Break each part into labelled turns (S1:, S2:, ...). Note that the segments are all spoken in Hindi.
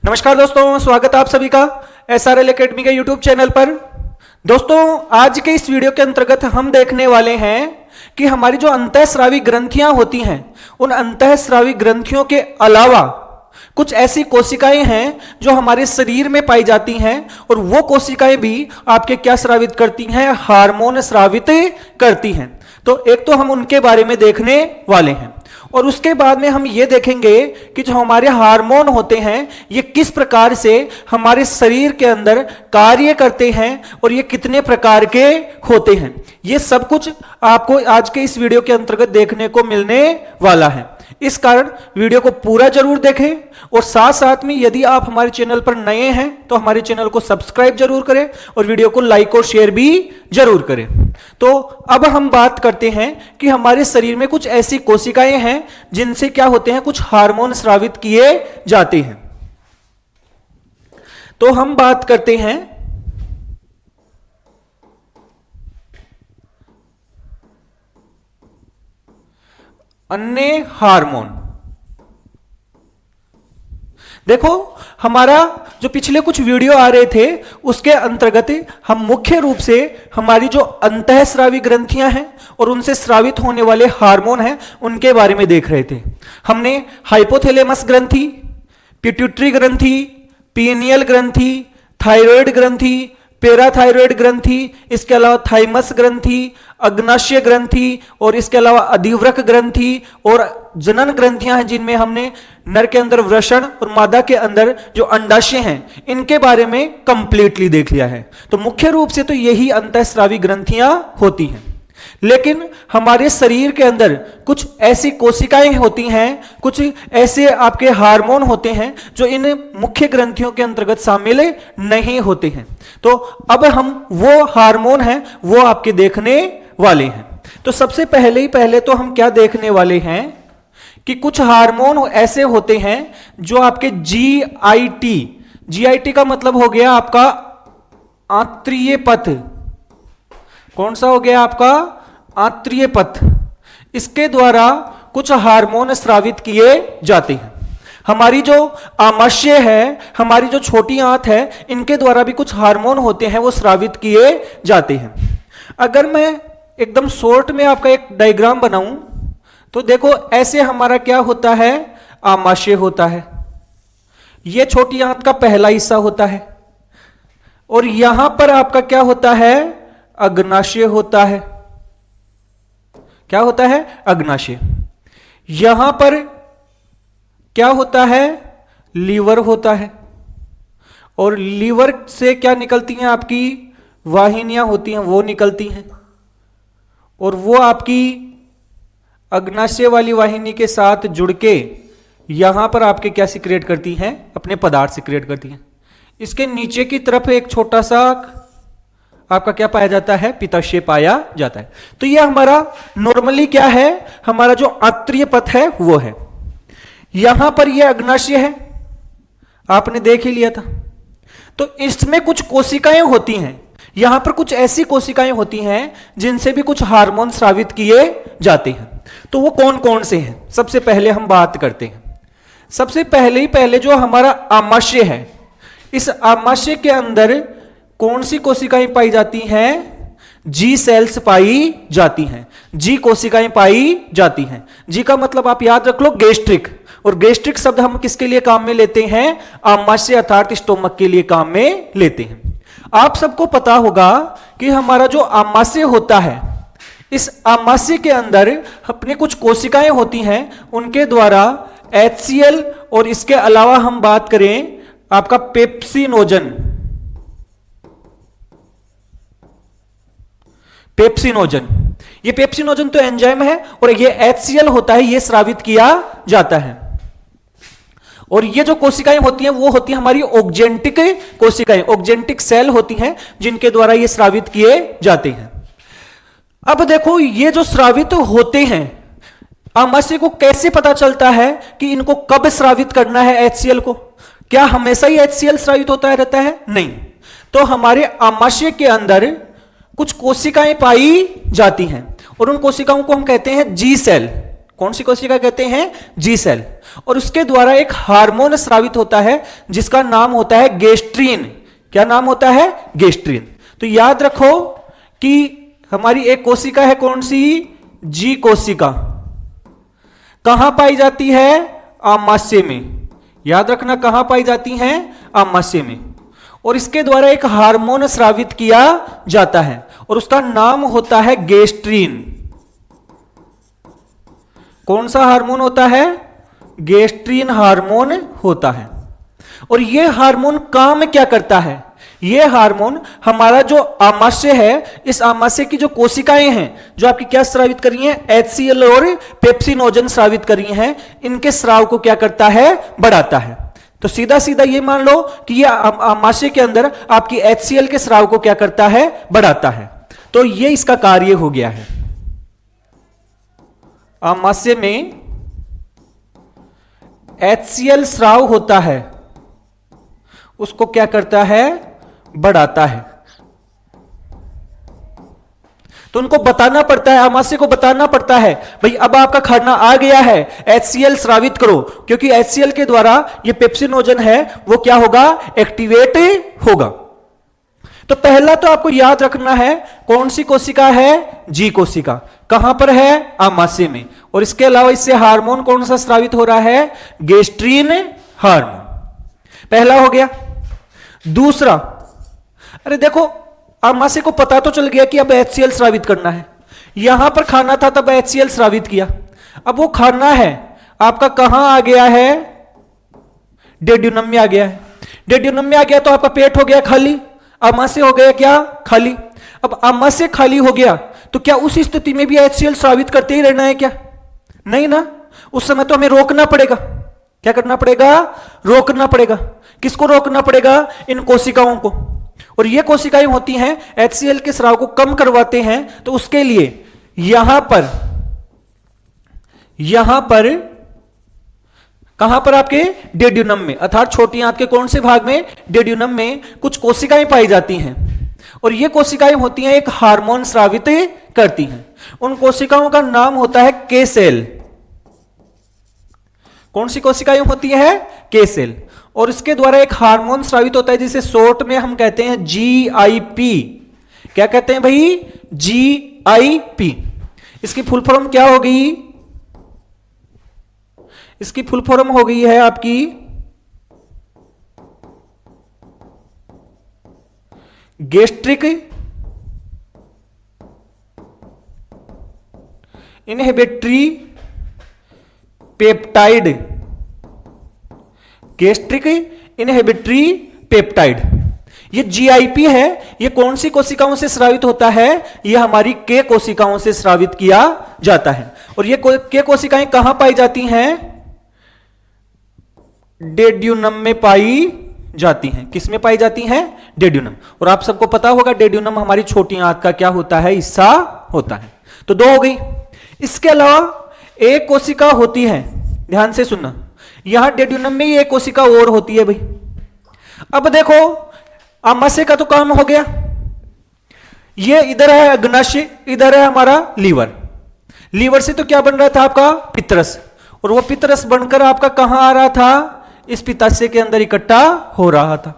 S1: नमस्कार दोस्तों, स्वागत है आप सभी का SRL एकेडमी के YouTube चैनल पर। दोस्तों, आज के इस वीडियो के अंतर्गत हम देखने वाले हैं कि हमारी जो अंतःस्रावी ग्रंथियां होती हैं, उन अंतःस्रावी ग्रंथियों के अलावा कुछ ऐसी कोशिकाएं हैं जो हमारे शरीर में पाई जाती हैं, और वो कोशिकाएं भी आपके क्या स्रावित करती हैं? हार्मोन स्रावित करती हैं। तो एक तो हम उनके बारे में देखने वाले हैं, और उसके बाद में हम ये देखेंगे कि जो हमारे हार्मोन होते हैं ये किस प्रकार से हमारे शरीर के अंदर कार्य करते हैं और ये कितने प्रकार के होते हैं। ये सब कुछ आपको आज के इस वीडियो के अंतर्गत देखने को मिलने वाला है। इस कारण वीडियो को पूरा जरूर देखें, और साथ साथ में यदि आप हमारे चैनल पर नए हैं तो हमारे चैनल को सब्सक्राइब जरूर करें और वीडियो को लाइक और शेयर भी जरूर करें। तो अब हम बात करते हैं कि हमारे शरीर में कुछ ऐसी कोशिकाएं हैं जिनसे क्या होते हैं, कुछ हार्मोन स्रावित किए जाते हैं। तो हम बात करते हैं अन्य हार्मोन। देखो, हमारा जो पिछले कुछ वीडियो आ रहे थे उसके अंतर्गत हम मुख्य रूप से हमारी जो अंतःस्रावी ग्रंथियां हैं और उनसे स्रावित होने वाले हार्मोन हैं उनके बारे में देख रहे थे। हमने हाइपोथैलेमस ग्रंथि, पिट्यूटरी ग्रंथि, पीनियल ग्रंथि, थायराइड ग्रंथि, पैराथायरॉयड ग्रंथि, इसके अलावा थाइमस ग्रंथि, अग्नाशय ग्रंथि, और इसके अलावा अधिवृक्क ग्रंथि और जनन ग्रंथियां हैं जिनमें हमने नर के अंदर वृषण और मादा के अंदर जो अंडाशय हैं इनके बारे में कंप्लीटली देख लिया है। तो मुख्य रूप से तो यही अंतःस्रावी ग्रंथियां होती हैं, लेकिन हमारे शरीर के अंदर कुछ ऐसी कोशिकाएं होती हैं, कुछ ऐसे आपके हार्मोन होते हैं जो इन मुख्य ग्रंथियों के अंतर्गत शामिल नहीं होते हैं। तो अब हम वो हार्मोन हैं वो आपके देखने वाले हैं। तो सबसे पहले तो हम क्या देखने वाले हैं कि कुछ हार्मोन ऐसे होते हैं जो आपके GIT का मतलब हो गया आपका आंत्रीय पथ। कौन सा हो गया आपका? आंत्रीय पथ। इसके द्वारा कुछ हार्मोन स्रावित किए जाते हैं। हमारी जो आमाशय है, हमारी जो छोटी आंत है, इनके द्वारा भी कुछ हार्मोन होते हैं वो स्रावित किए जाते हैं। अगर मैं एकदम शॉर्ट में आपका एक डायग्राम बनाऊं तो देखो, ऐसे हमारा क्या होता है? आमाशय होता है। यह छोटी आंत का पहला हिस्सा होता है, और यहां पर आपका क्या होता है? अग्नाशय होता है। क्या होता है? अग्नाशय। यहां पर क्या होता है? लीवर होता है, और लीवर से क्या निकलती हैं? आपकी वाहिनियां होती हैं, वो निकलती हैं, और वो आपकी अग्नाशय वाली वाहिनी के साथ जुड़ के यहां पर आपके क्या सिक्रिएट करती हैं? अपने पदार्थ सिक्रिएट करती हैं। इसके नीचे की तरफ एक छोटा सा आपका क्या पाया जाता है? पित्ताशय पाया जाता है। तो यह हमारा नॉर्मली क्या है? हमारा जो आंत्रीय पथ है वो है। यहां पर यह अग्नाशय है, आपने देख ही लिया था। तो इसमें कुछ कोशिकाएं होती हैं, यहां पर कुछ ऐसी कोशिकाएं होती हैं जिनसे भी कुछ हार्मोन स्रावित किए जाते हैं। तो वो कौन कौन से हैं? सबसे पहले हम बात करते हैं। सबसे पहले जो हमारा आमाशय है, इस आमाशय के अंदर कौन सी कोशिकाएं पाई जाती हैं? जी सेल्स पाई जाती हैं। जी कोशिकाएं पाई जाती हैं। जी का मतलब आप याद रख लो, गैस्ट्रिक। और गैस्ट्रिक शब्द हम किसके लिए काम में लेते हैं? आमाशय अर्थात स्टोमक के लिए काम में लेते हैं। आप सबको पता होगा कि हमारा जो आमाशय होता है, इस आमाशय के अंदर अपने कुछ कोशिकाएं होती हैं, उनके द्वारा HCl और इसके अलावा हम बात करें आपका पेप्सिनोजन, ये पेप्सिनोजन तो एंजाइम है, और ये HCl होता है, ये स्रावित किया जाता है। और ये जो कोशिकाएं होती हैं वो होती है हमारी ऑक्जेंटिक कोशिकाएं, ऑक्जेंटिक सेल होती हैं जिनके द्वारा ये स्रावित किए जाते हैं। अब देखो, ये जो स्रावित होते हैं, आमाशय को कैसे पता चलता है कि इनको कब स्रावित करना है HCl को? क्या हमेशा ही HCl स्रावित होता रहता है? नहीं। तो हमारे आमाशय के अंदर कुछ कोशिकाएं पाई जाती हैं, और उन कोशिकाओं को हम कहते हैं जी सेल। कौन सी कोशिका कहते हैं? जी सेल। और उसके द्वारा एक हार्मोन स्रावित होता है जिसका नाम होता है गेस्ट्रीन। क्या नाम होता है? गेस्ट्रीन। तो याद रखो कि हमारी एक कोशिका है, कौन सी? जी कोशिका। कहां पाई जाती है? आमाशय में। याद रखना, कहां पाई जाती हैं? आमाशय में। और इसके द्वारा एक हार्मोन स्रावित किया जाता है और उसका नाम होता है गेस्ट्रीन। कौन सा हार्मोन होता है? गेस्ट्रीन हार्मोन होता है। और यह हार्मोन काम क्या करता है? यह हार्मोन हमारा जो आमाशय है, इस आमाशय की जो कोशिकाएं हैं, जो आपकी क्या स्रावित कर रही हैं? HCl और पेप्सिनोजन स्रावित कर रही हैं, इनके स्राव को क्या करता है? बढ़ाता है। तो सीधा सीधा ये मान लो कि ये आमाशय के अंदर आपकी HCl के स्राव को क्या करता है? बढ़ाता है। तो ये इसका कार्य हो गया है। आमाशय में HCl स्राव होता है, उसको क्या करता है? बढ़ाता है। तो उनको बताना पड़ता है, आमाशय को बताना पड़ता है, भाई अब आपका खाना आ गया है, HCl स्रावित करो, क्योंकि HCl के द्वारा ये पेप्सिनोजन है वो क्या होगा? एक्टिवेट होगा। तो पहला तो आपको याद रखना है, कौन सी कोशिका है? जी कोशिका। कहां पर है? आमाशय में। और इसके अलावा इससे हार्मोन कौन सा स्रावित हो रहा है? Gastrin hormone. पहला हो गया। दूसरा, अरे देखो, आमाशय को पता तो चल गया कि अब HCl स्रावित करना है। यहां पर खाना था तब HCl स्रावित किया। अब वो खाना है आपका कहां आ गया है? डेड्यूनम में आ गया है। डेड्यूनम में आ गया तो आपका पेट हो गया खाली, आमाशय हो गया क्या? खाली। अब आमाशय खाली हो गया तो क्या उस स्थिति में भी HCl स्रावित करते ही रहना है क्या? नहीं ना, उस समय तो हमें रोकना पड़ेगा। क्या करना पड़ेगा? रोकना पड़ेगा। किसको रोकना पड़ेगा? इन कोशिकाओं को। और ये कोशिकाएं होती हैं HCl के स्राव को कम करवाते हैं। तो उसके लिए यहां पर कहां पर? आपके डेड्यूनम में, अर्थात छोटी आंत के कौन से भाग में? डेड्यूनम में कुछ कोशिकाएं पाई जाती हैं और ये कोशिकाएं होती हैं एक हार्मोन स्रावित करती हैं। उन कोशिकाओं का नाम होता है के सेल। कौन सी कोशिकाएं होती है? के सेल। और इसके द्वारा एक हार्मोन स्रावित होता है जिसे शॉर्ट में हम कहते हैं GIP। क्या कहते हैं भाई? GIP। इसकी फुल फॉर्म क्या हो गई? इसकी फुल फॉर्म हो गई है आपकी gastric inhibitory peptide. Gastric inhibitory peptide, ये GIP है। ये कौन सी कोशिकाओं से स्रावित होता है? ये हमारी के कोशिकाओं से स्रावित किया जाता है। और ये के कोशिकाएं कहां पाई जाती हैं? डेड्यूनम में पाई जाती हैं। किस में पाई जाती हैं? डेड्यूनम। और आप सबको पता होगा डेड्यूनम हमारी छोटी आंत का क्या होता है? हिस्सा होता है। तो दो हो गई। इसके अलावा एक कोशिका होती है, ध्यान से सुनना, यहां डेड्यूनम में ही एक कोशिका और होती है भाई। अब देखो, आमाशय का तो काम हो गया, ये इधर है अग्नाशय, इधर है हमारा लीवर। लीवर से तो क्या बन रहा था? आपका पित्तरस। और वो पित्तरस बनकर आपका कहां आ रहा था? इस पित्ताशय के अंदर इकट्ठा हो रहा था।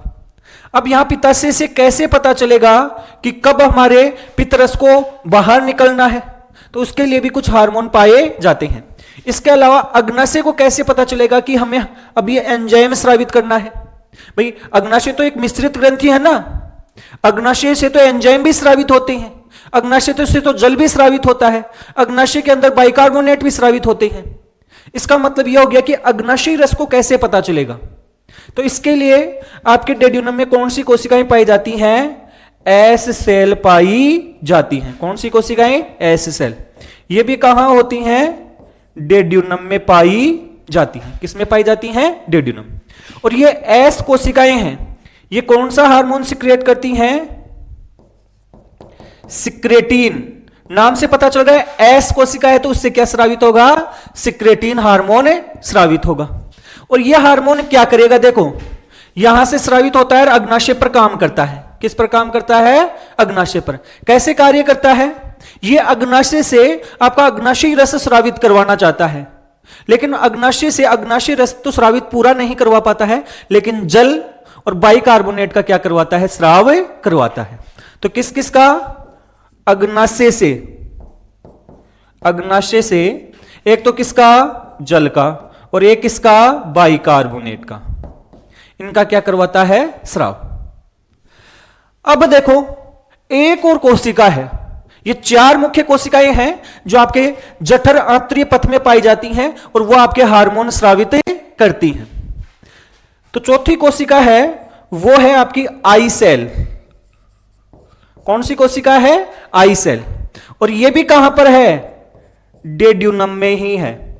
S1: अब यहां पित्ताशय से कैसे पता चलेगा कि कब हमारे पित्तरस को बाहर निकलना है? तो उसके लिए भी कुछ हार्मोन पाए जाते हैं। इसके अलावा अग्नाशय को कैसे पता चलेगा कि हमें अब ये एंजाइम स्रावित करना है? भाई अग्नाशय तो एक मिश्रित ग्रंथि है ना, अग्नाशय से तो एंजाइम भी स्रावित होते हैं, अग्नाशय से तो जल भी स्रावित होता है, अग्नाशय के अंदर बाइकार्बोनेट भी स्रावित होते हैं। इसका मतलब यह हो गया कि अग्नाशयी रस को कैसे पता चलेगा? तो इसके लिए आपके डेड्यूनम में कौन सी कोशिकाएं पाई जाती हैं? एस सेल पाई जाती हैं। कौन सी कोशिकाएं? S cell. ये भी कहां होती हैं? डेड्यूनम में पाई जाती हैं। किस में पाई जाती हैं? डेड्यूनम। और ये एस कोशिकाएं हैं, ये कौन सा हार्मोन सिक्रिएट करती हैं? सिक्रेटीन। नाम से पता चल रहा है एस कोशिका है तो उससे क्या स्रावित होगा? सिक्रेटीन हार्मोन स्रावित होगा। और यह हार्मोन क्या करेगा? देखो, यहां से स्रावित होता है और अग्नाशय पर काम करता है। किस पर काम करता है? अग्नाशय पर। कैसे कार्य करता है? यह अग्नाशय से आपका अग्नाशयी रस स्रावित करवाना चाहता है। लेकिन अग्नाशय रस तो स्रावित पूरा नहीं करवा पाता है, लेकिन जल और बाइकार्बोनेट का क्या करवाता है, स्राव करवाता है। तो किस किस का, अग्नाशय से एक तो किसका, जल का, और एक किसका, बाइकार्बोनेट का, इनका क्या करवाता है, स्राव। अब देखो एक और कोशिका है, ये 4 मुख्य कोशिकाएं हैं जो आपके जठर आंतरिक पथ में पाई जाती हैं और वो आपके हार्मोन स्रावित करती हैं। तो चौथी कोशिका है वो है आपकी आई सेल। कौन सी कोशिका है, आई सेल, और ये भी कहां पर है, डेड्यूनम में ही है।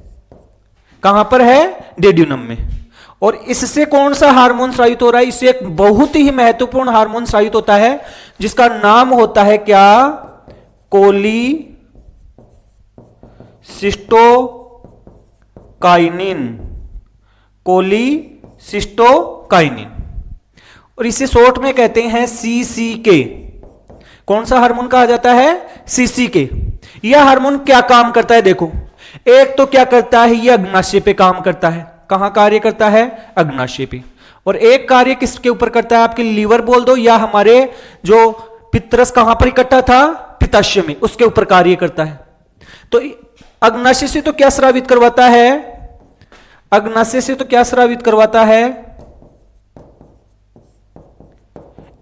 S1: कहां पर है, डेड्यूनम में। और इससे कौन सा हार्मोन स्रावित हो रहा है, इससे एक बहुत ही महत्वपूर्ण हार्मोन स्रावित होता है जिसका नाम होता है क्या, कोलीसिस्टोकाइनिन, और इसे शॉर्ट में कहते हैं सीसीके। कौन सा हार्मोन कहा जाता है, सीसीके। यह हार्मोन क्या काम करता है, देखो एक तो क्या करता है, यह अग्नाशय पे काम करता है। कहां कार्य करता है, अग्नाशय पे। और एक कार्य किसके ऊपर करता है, आपके लीवर बोल दो, या हमारे जो पित्तरस कहां पर इकट्ठा था, पित्ताशय में, उसके ऊपर कार्य करता है। तो अग्नाशय से तो क्या स्रावित करवाता है, अग्नाशय से तो क्या स्रावित करवाता है,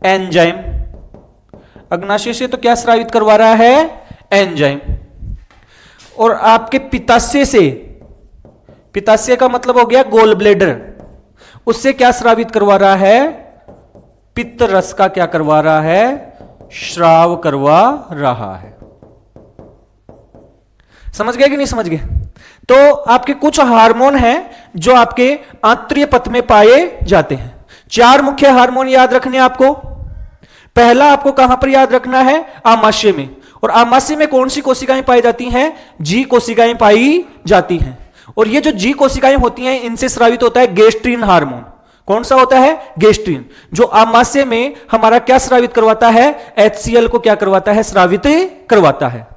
S1: एंजाइम। अग्नाशय से तो क्या स्रावित करवा रहा है, एंजाइम। और आपके पित्ताशय से, पित्ताशय का मतलब हो गया गोल ब्लेडर, उससे क्या स्रावित करवा रहा है, पित्त रस का क्या करवा रहा है, श्राव करवा रहा है। समझ गए कि नहीं समझ गए। तो आपके कुछ हार्मोन हैं जो आपके आंतरिक पथ में पाए जाते हैं। 4 मुख्य हार्मोन याद रखने आपको। पहला आपको कहां पर याद रखना है, आमाशय में। और आमाशय में कौन सी कोशिकाएं पाई जाती हैं, जी कोशिकाएं पाई जाती हैं। और ये जो जी कोशिकाएं होती हैं इनसे स्रावित होता है गेस्ट्रीन हार्मोन। कौन सा होता है, गेस्ट्रीन, जो आमाशय में हमारा क्या स्रावित करवाता है, HCl को क्या करवाता है, स्रावित करवाता है।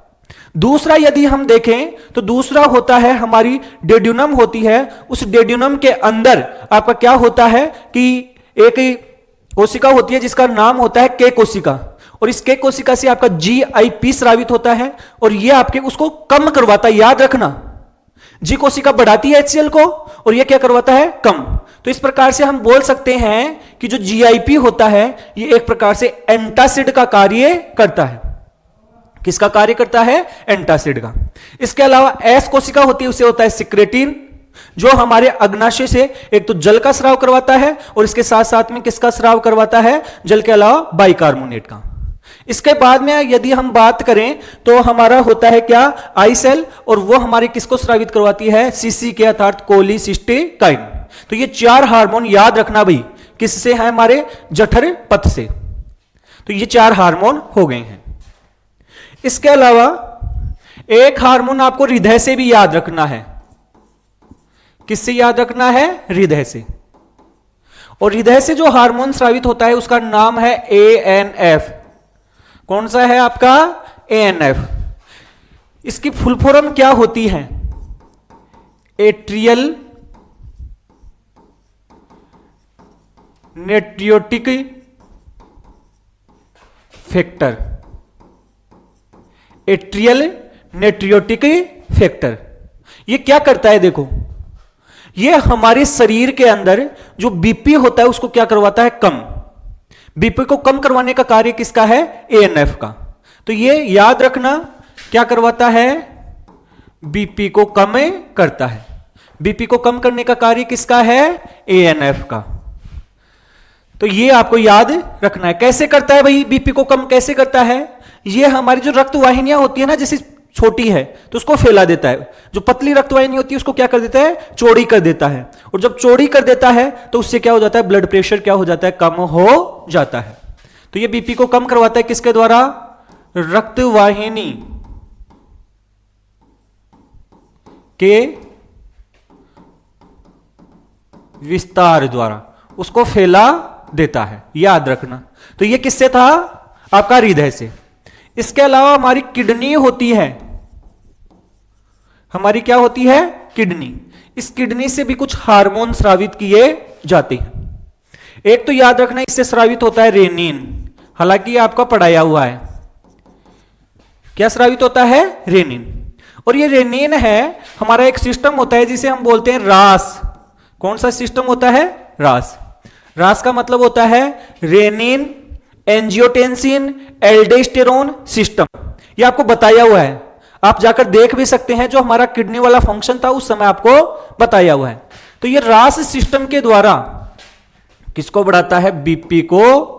S1: दूसरा यदि हम देखें तो दूसरा होता है हमारी डेड्यूनम होती है। उस डेड्यूनम के अंदर आपका क्या होता है कि एक कोशिका होती है जिसका नाम होता है के कोशिका, और इस के कोशिका से आपका GIP स्रावित होता है और यह आपके उसको कम करवाता है। याद रखना, जी कोशिका बढ़ाती है HCl को और यह क्या करवाता है, कम। तो इस प्रकार से हम बोल सकते हैं कि जो GIP होता है यह एक प्रकार से एंटासिड का कार्य करता है। किसका कार्य करता है, एंटासिड का। इसके अलावा एस कोशिका होती है, उसे होता है सिक्रेटिन, जो हमारे अग्नाशय से एक तो जल का स्राव करवाता है और इसके साथ साथ में किसका स्राव करवाता है, जल के अलावा बाइकार्बोनेट का। इसके बाद में यदि हम बात करें तो हमारा होता है क्या, आई सेल, और वो हमारे किसको स्रावित करवाती है, सीसीके अर्थात कोलीसिस्टोकाइन। तो ये 4 हार्मोन याद रखना भाई, किससे है, हमारे जठर पथ से। तो ये 4 हार्मोन हो गए हैं। इसके अलावा एक हार्मोन आपको हृदय से भी याद रखना है। किससे याद रखना है, हृदय से। और हृदय से जो हार्मोन स्रावित होता है उसका नाम है ANF। कौन सा है आपका, ANF। इसकी फुल फॉर्म क्या होती है, एट्रियल नेट्रियोटिक फैक्टर। एट्रियल नेट्रियोटिक फैक्टर ये क्या करता है, देखो ये हमारे शरीर के अंदर जो बीपी होता है उसको क्या करवाता है, कम। बीपी को कम करवाने का कार्य किसका है, ANF का। तो ये याद रखना क्या करवाता है, बीपी को कम करता है। बीपी को कम करने का कार्य किसका है, ANF का। तो ये आपको याद रखना है। कैसे करता है भाई, बीपी को कम कैसे करता है, ये हमारी जो रक्त वाहिनियां होती है ना, जैसे छोटी है तो उसको फैला देता है, जो पतली रक्तवाहिनी होती है उसको क्या कर देता है, चौड़ी कर देता है। और जब चौड़ी कर देता है तो उससे क्या हो जाता है, ब्लड प्रेशर क्या हो जाता है, कम हो जाता है। तो ये बीपी को कम करवाता है किसके द्वारा, रक्तवाहिनी के विस्तार द्वारा उसको फैला देता है, याद रखना। तो ये किससे था, आपका हृदय से। इसके अलावा हमारी किडनी होती है, हमारी क्या होती है, किडनी। इस किडनी से भी कुछ हार्मोन स्रावित किए जाते हैं। एक तो याद रखना, इससे स्रावित होता है रेनिन, हालांकि आपका पढ़ाया हुआ है। क्या स्रावित होता है? रेनिन। और ये रेनिन है, हमारा एक सिस्टम होता है जिसे हम बोलते हैं रास। कौन सा सिस्टम होता है? रास। रास का मतलब होता है रेनिन एंजियोटेंसिन एल्डोस्टेरोन सिस्टम। ये आपको बताया हुआ है, आप जाकर देख भी सकते हैं, जो हमारा किडनी वाला फंक्शन था उस समय आपको बताया हुआ है। तो ये रास सिस्टम के द्वारा किसको बढ़ाता है? बीपी को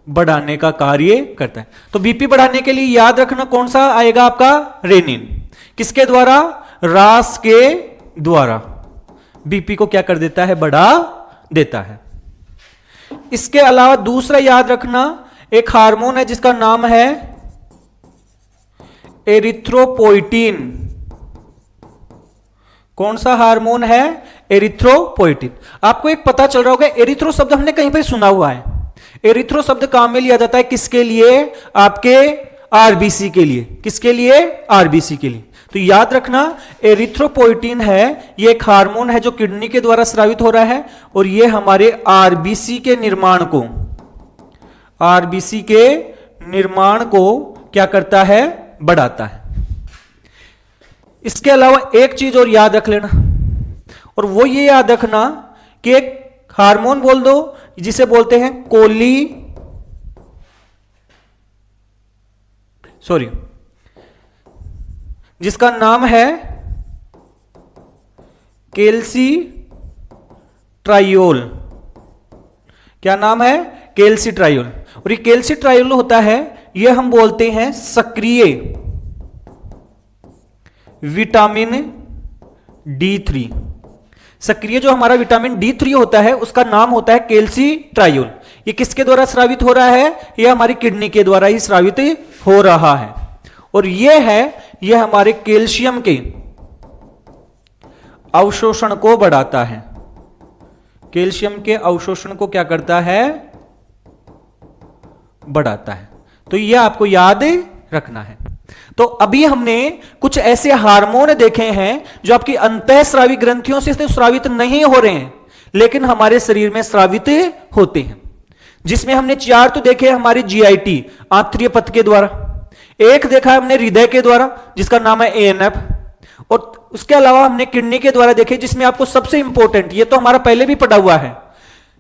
S1: बढ़ाने का कार्य करता है। तो बीपी बढ़ाने के लिए याद रखना कौन सा आएगा आपका? रेनिन। किसके द्वारा? रास के द्वारा बीपी को क्या कर देता है? बढ़ा देता है। इसके अलावा दूसरा याद रखना, एक हार्मोन है जिसका नाम है एरिथ्रोपोइटिन। कौन सा हार्मोन है? एरिथ्रोपोइटिन। आपको एक पता चल रहा होगा, एरिथ्रो शब्द हमने कहीं पर सुना हुआ है। एरिथ्रो शब्द काम में लिया जाता है किसके लिए? आपके आरबीसी के लिए। किसके लिए? आरबीसी के लिए। तो याद रखना, एरिथ्रोपोइटिन है, ये एक हार्मोन है जो किडनी के द्वारा स्रावित हो रहा है, और ये हमारे आरबीसी के निर्माण को, आरबीसी के निर्माण को क्या करता है? बढ़ाता है। इसके अलावा एक चीज और याद रख लेना, और वो ये याद रखना कि एक हार्मोन बोल दो जिसे बोलते हैं जिसका नाम है कैल्सीट्रायोल। क्या नाम है? कैल्सीट्रायोल। और ये कैल्सीट्रायोल होता है, ये हम बोलते हैं सक्रिय विटामिन D3। सक्रिय जो हमारा विटामिन D3 होता है उसका नाम होता है कैल्सीट्रायोल। ये किसके द्वारा स्रावित हो रहा है? ये हमारी किडनी के द्वारा ही स्रावित हो रहा है। और ये हमारे कैल्शियम के अवशोषण को बढ़ाता है। कैल्शियम के अवशोषण को क्या करता है? बढ़ाता है। तो ये आपको याद रखना है। तो अभी हमने कुछ ऐसे हार्मोन देखे हैं जो आपकी अंतःस्रावी ग्रंथियों से तो स्रावित नहीं हो रहे हैं, लेकिन हमारे शरीर में स्रावित होते हैं। जिसमें हमने 4 तो देखे हमारे जीआईटी आंतरिक पथ के द्वारा, एक देखा हमने हृदय के द्वारा जिसका नाम है एएनएफ, और उसके अलावा हमने किडनी के द्वारा देखे, जिसमें आपको सबसे इंपॉर्टेंट, ये तो हमारा पहले भी पढ़ा हुआ है,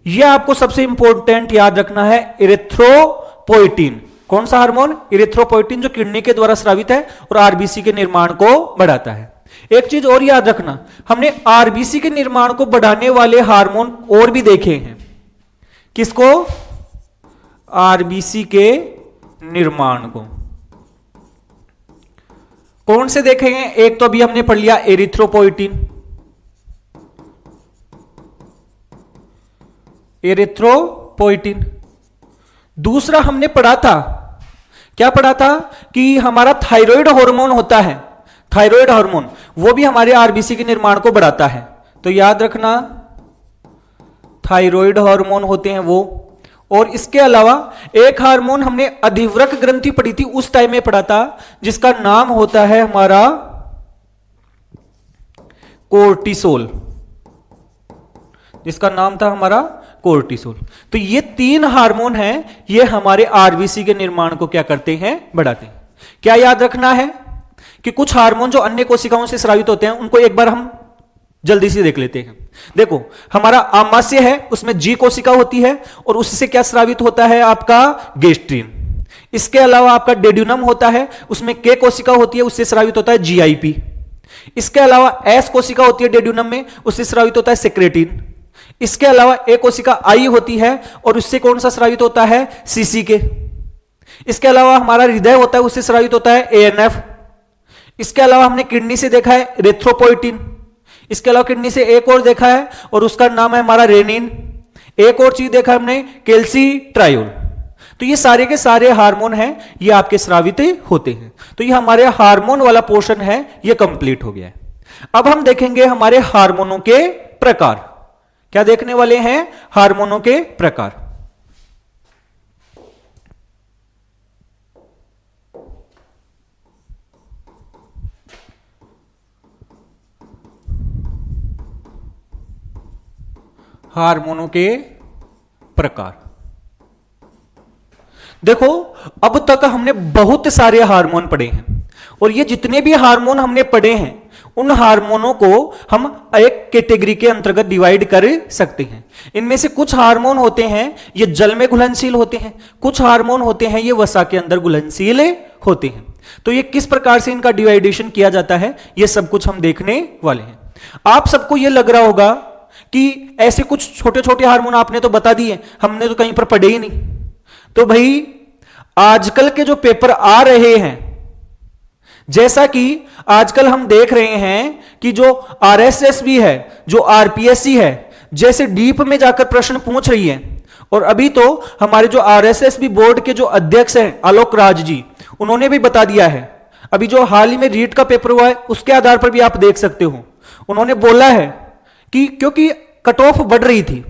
S1: यह आपको सबसे इंपॉर्टेंट याद रखना है, इरिथ्रोपोइटिन। कौन सा हार्मोन? इरिथ्रोपोइटिन, जो किडनी के द्वारा स्रावित है और आरबीसी के निर्माण को बढ़ाता है। एक चीज और याद रखना, हमने आरबीसी के निर्माण को बढ़ाने वाले हार्मोन और भी देखे हैं। किसको? आरबीसी के निर्माण को। कौन से देखेंगे? एक तो अभी हमने पढ़ लिया एरिथ्रोपोइटिन, एरिथ्रोपोइटिन। दूसरा हमने पढ़ा था, क्या पढ़ा था? कि हमारा थायराइड हार्मोन होता है, थायराइड हार्मोन, वो भी हमारे आरबीसी के निर्माण को बढ़ाता है। तो याद रखना, थायराइड हार्मोन होते हैं वो। और इसके अलावा एक हार्मोन हमने अधिवृक्क ग्रंथि पढ़ी थी, उस टाइम में पढ़ा था, जिसका नाम होता है हमारा कोर्टिसोल, जिसका नाम था हमारा कोर्टिसोल। तो ये 3 हार्मोन हैं, ये हमारे आरबीसी के निर्माण को क्या करते हैं? बढ़ाते हैं। क्या याद रखना है कि कुछ हार्मोन जो अन्य कोशिकाओं से स्रावित होते हैं, उनको एक बार हम जल्दी से देख लेते हैं। देखो, हमारा आमाशय है, उसमें जी कोशिका होती है, और उससे क्या स्रावित होता है? आपका गेस्ट्रिन। इसके अलावा आपका डेड्यूनम होता है, उसमें के कोशिका होती है, उससे स्रावित होता है जीआईपी। इसके अलावा एस कोशिका होती है डेड्यूनम में, उससे स्रावित होता है सेक्रेटिन। इसके अलावा एक कोशिका आई होती है, और उससे कौन सा स्रावित होता है? सीसीके। इसके अलावा हमारा हृदय होता है, उससे स्रावित होता है एएनएफ। इसके अलावा हमने किडनी से देखा है एरिथ्रोपोइटिन। इसके अलावा किडनी से एक और देखा है, और उसका नाम है हमारा रेनिन। एक और चीज देखा हमने, कैल्सीट्रायोल। तो ये सारे के सारे हार्मोन हैं, ये आपके स्रावित होते हैं। तो ये हमारे हार्मोन वाला पोर्शन है, ये कंप्लीट हो गया है। अब हम देखेंगे हमारे हार्मोनों के प्रकार। क्या देखने वाले हैं? हार्मोनों के प्रकार। हार्मोनों के प्रकार। देखो, अब तक हमने बहुत सारे हार्मोन पढ़े हैं और ये जितने भी हार्मोन हमने पढ़े हैं उन हार्मोनों को हम एक कैटेगरी के अंतर्गत डिवाइड कर सकते हैं। इनमें से कुछ हार्मोन होते हैं ये जल में घुलनशील होते हैं, कुछ हार्मोन होते हैं ये वसा के अंदर घुलनशील होते हैं। तो ये किस प्रकार से इनका डिवाइडेशन किया जाता है ये सब कुछ हम देखने वाले हैं। आप सबको ये लग रहा होगा कि ऐसे कुछ छोटे छोटे हार्मोन आपने तो बता दिए, हमने तो कहीं पर पढ़े ही नहीं। तो भाई आजकल के जो पेपर आ रहे हैं, जैसा कि आजकल हम देख रहे हैं कि जो आरएसएस भी है, जो आरपीएससी है, जैसे डीप में जाकर प्रश्न पूछ रही है। और अभी तो हमारे जो आरएसएस भी बोर्ड के जो अध्यक्ष हैं आलोक राज जी, उन्होंने भी बता दिया है। अभी जो हाल ही में रीट का पेपर हुआ है उसके आधार पर भी आप देख सकते हो, उन्होंने बोला है कि क्योंकि कट ऑफ बढ़ रही थी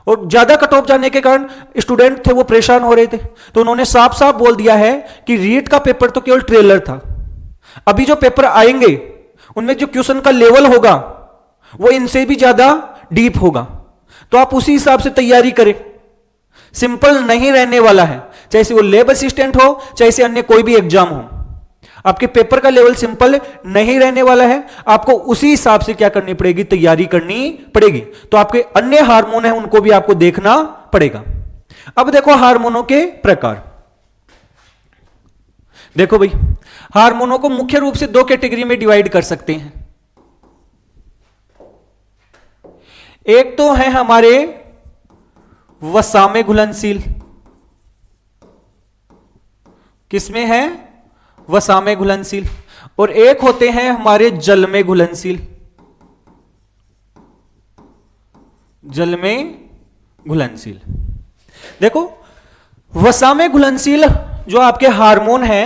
S1: और ज्यादा कट ऑफ जाने के कारण स्टूडेंट थे वो परेशान हो रहे थे, तो उन्होंने साफ साफ बोल दिया है कि रीट का पेपर तो केवल ट्रेलर था, अभी जो पेपर आएंगे उनमें जो क्वेश्चन का लेवल होगा वो इनसे भी ज्यादा डीप होगा। तो आप उसी हिसाब से तैयारी करें। सिंपल नहीं रहने वाला है, चाहे से वो लैब असिस्टेंट हो, चाहे से अन्य कोई भी एग्जाम हो, आपके पेपर का लेवल सिंपल नहीं रहने वाला है। आपको उसी हिसाब से क्या करनी पड़ेगी, तैयारी करनी पड़ेगी। तो आपके अन्य हार्मोन हैं उनको भी आपको देखना पड़ेगा। अब देखो हार्मोनों के प्रकार। देखो भाई, हार्मोनों को मुख्य रूप से दो कैटेगरी में डिवाइड कर सकते हैं। एक तो है हमारे वसा में घुलनशील, किसमें है, वसा में घुलनशील, और एक होते हैं हमारे जल में घुलनशील, जल में घुलनशील। देखो, वसा में घुलनशील जो आपके हार्मोन हैं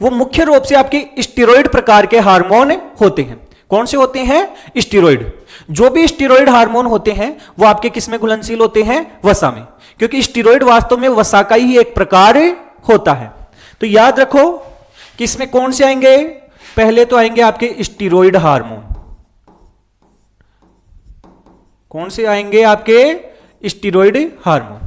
S1: वो मुख्य रूप से आपके स्टेरॉइड प्रकार के हार्मोन होते हैं। कौन से होते हैं, स्टेरॉइड। जो भी स्टेरॉइड हार्मोन होते हैं वो आपके किस में घुलनशील होते हैं, वसा में, क्योंकि स्टेरॉइड वास्तव में वसा का ही एक प्रकार होता है। तो याद रखो कि इसमें कौन से आएंगे, पहले तो आएंगे आपके स्टेरॉइड हार्मोन। कौन से आएंगे, आपके स्टेरॉइड हार्मोन।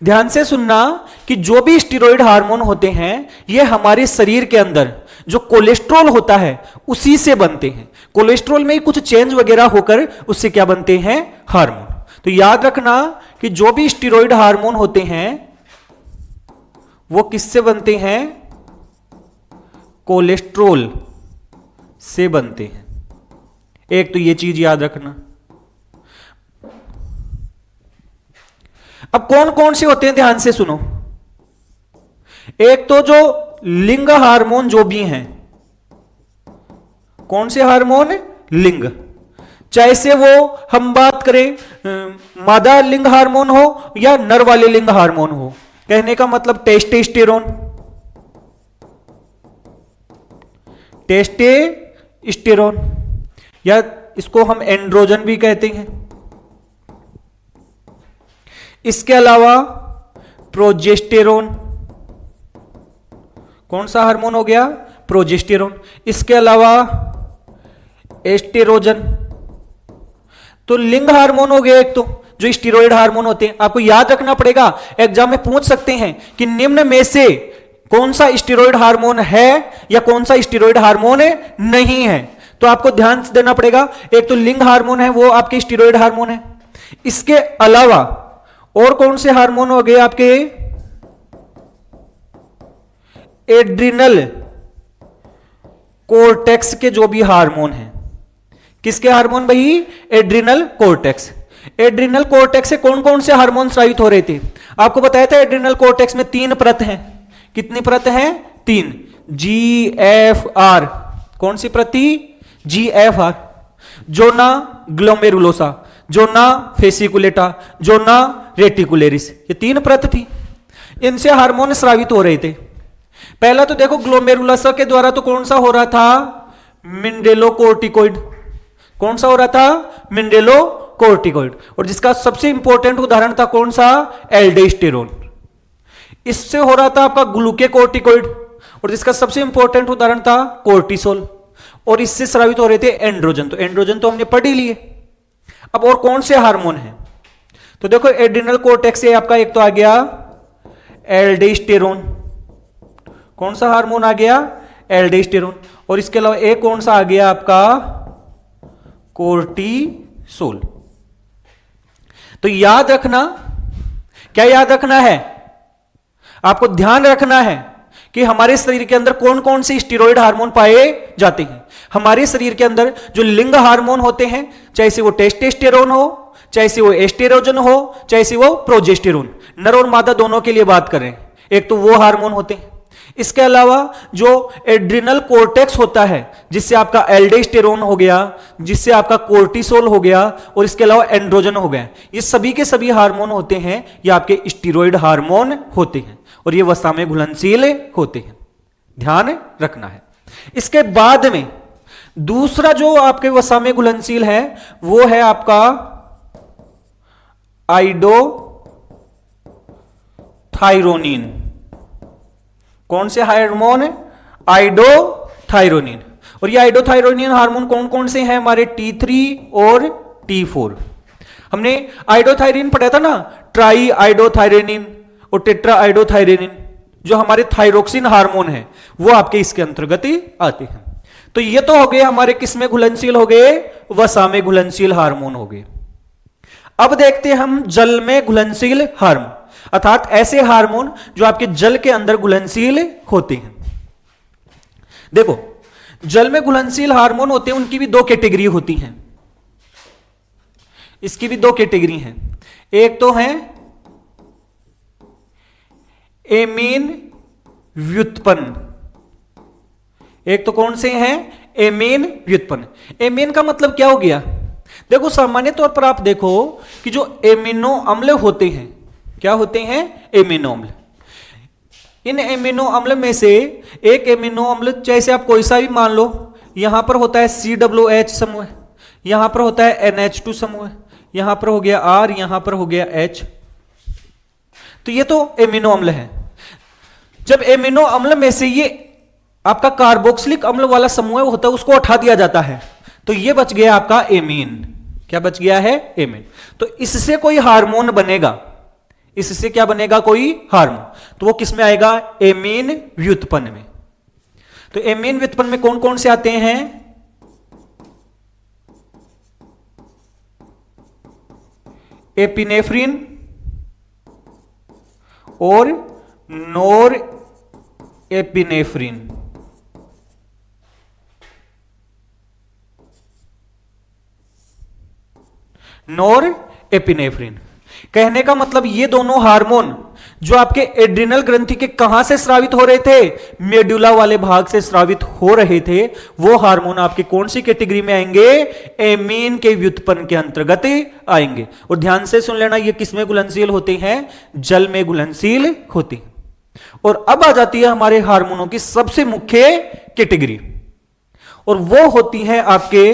S1: ध्यान से सुनना कि जो भी स्टेरॉइड हार्मोन होते हैं ये हमारे शरीर के अंदर जो कोलेस्ट्रॉल होता है उसी से बनते हैं। कोलेस्ट्रॉल में ही कुछ चेंज वगैरह होकर उससे क्या बनते हैं, हार्मोन। तो याद रखना कि जो भी स्टेरॉइड हार्मोन होते हैं वो किससे बनते हैं, कोलेस्ट्रॉल से बनते हैं। एक तो ये चीज याद रखना। अब कौन कौन से होते हैं, ध्यान से सुनो। एक तो जो लिंग हार्मोन जो भी हैं, कौन से हार्मोन, लिंग, चाहे से वो हम बात करें मादा लिंग हार्मोन हो या नर वाले लिंग हार्मोन हो। कहने का मतलब टेस्टोस्टेरोन, टेस्टोस्टेरोन, या इसको हम एंड्रोजन भी कहते हैं। इसके अलावा प्रोजेस्टेरोन, कौन सा हार्मोन हो गया, प्रोजेस्टेरोन। इसके अलावा एस्टेरोजन। तो लिंग हार्मोन हो गया एक तो, जो स्टेरॉइड हार्मोन होते हैं। आपको याद रखना पड़ेगा, एग्जाम में पूछ सकते हैं कि निम्न में से कौन सा स्टेरॉइड हार्मोन है या कौन सा स्टेरॉइड हार्मोन नहीं है। तो आपको ध्यान देना पड़ेगा, एक तो लिंग हार्मोन है वो आपके स्टेरॉइड हार्मोन है। इसके अलावा और कौन से हार्मोन हो गए आपके, एड्रिनल कोर्टेक्स के जो भी हार्मोन हैं। किसके हार्मोन भाई, एड्रिनल कोर्टेक्स। एड्रिनल कोर्टेक्स से कौन कौन से हार्मोन स्रावित हो रहे थे, आपको बताया था। एड्रिनल कोर्टेक्स में 3 परत हैं। कितनी परत हैं, 3। GFR, कौन सी प्रति, GFR, zona glomerulosa, zona fasciculata, zona reticularis, ये 3 परत थी। इनसे हार्मोन स्रावित हो रहे थे। पहला तो देखो ग्लोमेरुलोसा के द्वारा तो कौन सा हो रहा था, मिनरेलोकोर्टिकोइड। कौन सा हो रहा था, मिनरेलोकोर्टिकोइड। और जिसका सबसे इंपॉर्टेंट उदाहरण था कौन सा, एल्डोस्टेरोन। इससे हो रहा था आपका ग्लूकेकोर्टिकोइड, और जिसका सबसे इंपॉर्टेंट उदाहरण था कोर्टिसोल। और इससे स्रावित हो रहे थे एंड्रोजन। तो एंड्रोजन तो हमने पढ़ ही लिए। अब और कौन से हार्मोन हैं? तो देखो एड्रिनल कोर्टेक्स से आपका एक तो आ गया एल्डोस्टेरोन। कौन सा हार्मोन आ गया? एल्डोस्टेरोन। और इसके अलावा एक कौन सा आ गया आपका? कोर्टिसोल। तो याद रखना, क्या याद रखना है? आपको ध्यान रखना है कि हमारे शरीर के अंदर कौन कौन से स्टेरॉइड हार्मोन पाए जाते हैं। हमारे शरीर के अंदर जो लिंग हार्मोन होते हैं, चाहे से वो टेस्टोस्टेरोन हो, चाहे से वो एस्ट्रोजन हो, चाहे से वो प्रोजेस्टेरोन, नर और मादा दोनों के लिए बात करें, एक तो वो हार्मोन होते हैं। इसके अलावा जो एड्रिनल कोर्टेक्स होता है, जिससे आपका एल्डोस्टेरोन हो गया, जिससे आपका कोर्टिसोल हो गया, और इसके अलावा एंड्रोजन हो गया, ये सभी के सभी हार्मोन होते हैं, ये आपके स्टीरॉयड हार्मोन होते हैं और ये वसा में घुलनशील होते हैं। ध्यान रखना है। इसके बाद में दूसरा जो आपके वसा में घुलनशील है वो है आपका आइडोथायरोनिन। कौन से हार्मोन? आइडोथायरोनिन। और ये आइडोथायरोनिन हार्मोन कौन कौन से हैं? हमारे T3 और T4। हमने आइडोथायरिन पढ़ा था ना, ट्राई आइडोथायरोनिन और टेट्रा आइडोथायरोनिन, जो हमारे थायरोक्सिन हार्मोन है, वो आपके इसके अंतर्गत आते हैं। तो ये तो हो गए हमारे किस में घुलनशील हो गए? वसा में घुलनशील हार्मोन हो गए। अब देखते हैं हम जल में घुलनशील हार्मोन, अर्थात ऐसे हार्मोन जो आपके जल के अंदर घुलनशील होते हैं। देखो, जल में घुलनशील हार्मोन होते हैं, उनकी भी दो कैटेगरी होती हैं। इसकी भी दो कैटेगरी हैं। एक तो है एमीन व्युत्पन्न, एक तो कौन से हैं? एमीन व्युत्पन्न। एमीन का मतलब क्या हो गया? देखो, सामान्य तौर पर आप देखो कि जो एमिनो अम्ल होते हैं, क्या होते हैं? एमिनो अम्ल। इन एमिनो अम्ल में से एक एमिनो अम्ल, जैसे आप कोई सा भी मान लो, यहां पर होता है COOH समूह, यहां पर होता है NH2 समूह, यहां पर हो गया R, यहां पर हो गया H। तो ये तो एमिनो अम्ल है। जब एमिनो अम्ल में से ये आपका कार्बोक्सिलिक अम्ल वाला समूह होता है, उसको उठा दिया जाता है, तो ये बच गया आपका एमीन। क्या बच गया है? एमीन। तो इससे कोई हार्मोन बनेगा, इससे क्या बनेगा? कोई हार्मोन। तो वो किस में आएगा? एमीन व्युत्पन्न में। तो एमीन व्युत्पन्न में कौन कौन से आते हैं? एपिनेफ्रिन और नोर एपिनेफ्रिन। नोर एपिनेफ्रिन कहने का मतलब ये दोनों हार्मोन जो आपके एड्रिनल ग्रंथि के कहां से स्रावित हो रहे थे? मेडुला वाले भाग से स्रावित हो रहे थे। वो हार्मोन आपके कौन सी कैटेगरी में आएंगे? एमीन के व्युत्पन्न के अंतर्गत आएंगे। और ध्यान से सुन लेना, ये किस में घुलनशील होते हैं? जल में घुलनशील होते हैं। और अब आ जाती है हमारे हार्मोनों की सबसे मुख्य कैटेगरी, और वो होती है आपके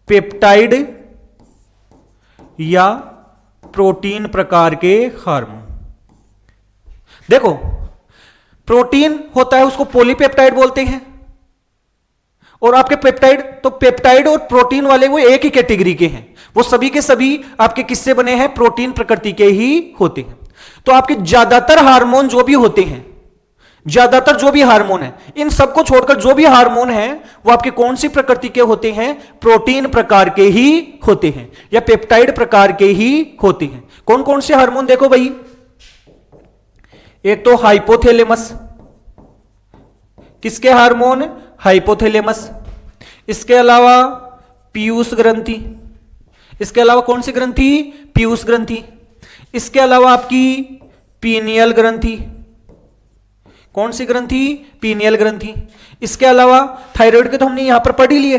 S1: पेप्टाइड या प्रोटीन प्रकार के हार्मोन। देखो, प्रोटीन होता है उसको पॉलीपेप्टाइड बोलते हैं, और आपके पेप्टाइड, तो पेप्टाइड और प्रोटीन वाले वो एक ही कैटेगरी के हैं। वो सभी के सभी आपके किससे बने हैं? प्रोटीन प्रकृति के ही होते हैं। तो आपके ज्यादातर हार्मोन जो भी होते हैं, ज्यादातर जो भी हार्मोन है, इन सबको छोड़कर जो भी हार्मोन है वो आपके कौन सी प्रकृति के होते हैं? प्रोटीन प्रकार के ही होते हैं या पेप्टाइड प्रकार के ही होते हैं। कौन कौन से हार्मोन? देखो भाई, एक तो हाइपोथैलेमस। किसके हार्मोन? हाइपोथैलेमस। इसके अलावा पीयूष ग्रंथि। इसके अलावा कौन सी ग्रंथि? पीयूष ग्रंथि। इसके अलावा आपकी पीनियल ग्रंथि। कौन सी ग्रंथि? पीनियल ग्रंथि। इसके अलावा थायराइड के तो हमने यहां पर पढ़ ही लिए।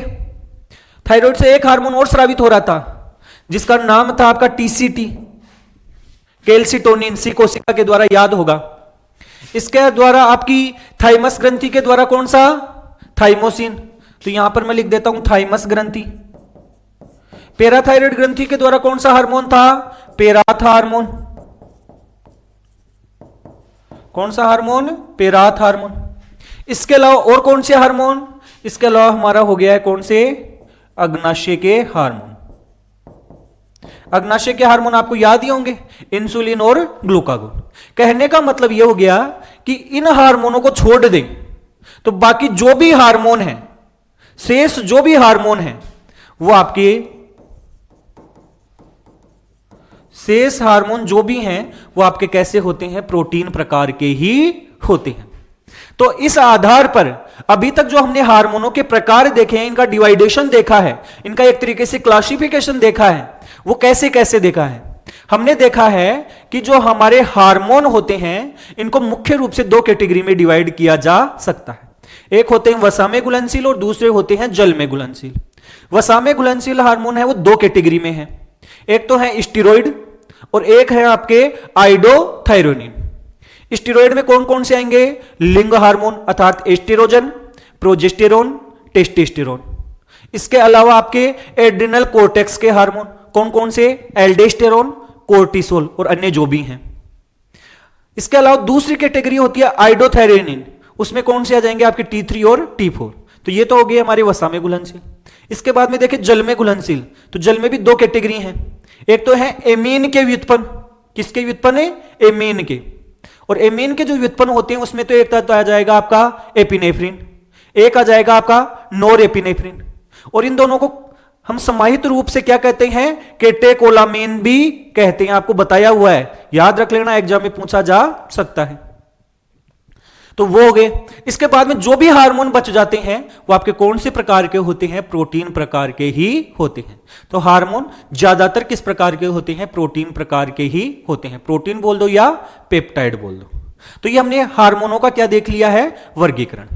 S1: थायराइड से एक हार्मोन और स्रावित हो रहा था जिसका नाम था आपका TCT, कैल्सिटोनिन, सी कोशिका के द्वारा, याद होगा। इसके द्वारा आपकी थाइमस ग्रंथि के द्वारा कौन सा? थाइमोसिन। तो यहां पर मैं लिख देता हूं थाइमस ग्रंथि। पैराथायराइड ग्रंथि के द्वारा कौन सा हार्मोन था? पेराथ हार्मोन। कौन सा हार्मोन? पेराथ हार्मोन। इसके अलावा और कौन से हार्मोन? इसके अलावा हमारा हो गया है कौन से? अग्नाशय के हार्मोन। अग्नाशय के हार्मोन आपको याद ही होंगे, इंसुलिन और ग्लूकागोन। कहने का मतलब यह हो गया कि इन हार्मोनों को छोड़ दें तो बाकी जो भी हार्मोन है, शेष जो भी हार्मोन है, वो आपके शेष हार्मोन जो भी हैं वो आपके कैसे होते हैं, प्रोटीन प्रकार के ही होते हैं। तो इस आधार पर अभी तक जो हमने हार्मोनों के प्रकार देखे हैं, इनका डिवाइडेशन देखा है, इनका एक तरीके से क्लासिफिकेशन देखा है, वो कैसे कैसे देखा है। हमने देखा है कि जो हमारे हार्मोन होते हैं इनको मुख्य रूप से दो कैटेगरी में डिवाइड किया जा सकता है। एक होते हैं वसा में घुलनशील और दूसरे होते हैं जल में घुलनशील। वसा में घुलनशील हार्मोन है वो दो कैटेगरी में है, एक तो है स्टीरॉइड और एक है आपके आइडोथायरोनिन। स्टीरॉइड में कौन कौन से आएंगे, लिंग हार्मोन अर्थात एस्टेरोजन, प्रोजेस्टेरोन, टेस्टोस्टेरोन। इसके अलावा आपके एड्रिनल कोर्टेक्स के हार्मोन कौन कौन से, एल्डोस्टेरोन, कोर्टिसोल और अन्य जो भी हैं। इसके अलावा दूसरी कैटेगरी होती है आइडोथायरोनिन, उसमें कौन से आ जाएंगे आपके T3 और T4। तो ये तो हो गए हमारे वसा में घुलनशील। इसके बाद में देखिए जल में घुलनशील, तो जल में भी दो कैटेगरी हैं, एक तो है एमीन के व्युत्पन्न। किसके व्युत्पन्न है, एमीन के। और एमीन के जो व्युत्पन्न होते हैं उसमें तो एक तो आ जाएगा आपका एपिनेफ्रिन, एक आ जाएगा आपका नोर एपिनेफ्रिन। और इन दोनों को हम समाहित रूप से क्या कहते हैं, केटेकोलामीन भी कहते हैं। आपको बताया हुआ है, याद रख लेना, एग्जाम में पूछा जा सकता है। तो वो हो गए। इसके बाद में जो भी हार्मोन बच जाते हैं वो आपके कौन से प्रकार के होते हैं, प्रोटीन प्रकार के ही होते हैं। तो हार्मोन ज्यादातर किस प्रकार के होते हैं, प्रोटीन प्रकार के ही होते हैं। प्रोटीन बोल दो या पेप्टाइड बोल दो। तो ये हमने हार्मोनों का क्या देख लिया है, वर्गीकरण।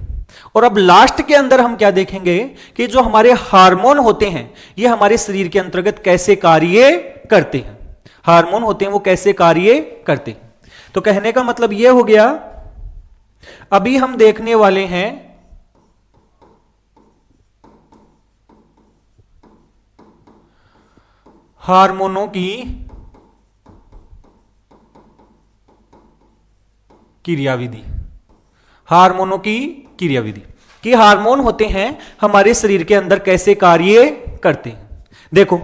S1: और अब लास्ट के अंदर हम क्या देखेंगे कि जो हमारे हार्मोन होते हैं ये हमारे शरीर के अंतर्गत कैसे कार्य करते हैं। हार्मोन होते हैं वो कैसे कार्य करते हैं। तो कहने का मतलब यह हो गया, अभी हम देखने वाले हैं हार्मोनों की क्रियाविधि। हार्मोनों की क्रियाविधि कि हार्मोन होते हैं हमारे शरीर के अंदर कैसे कार्य करते हैं। देखो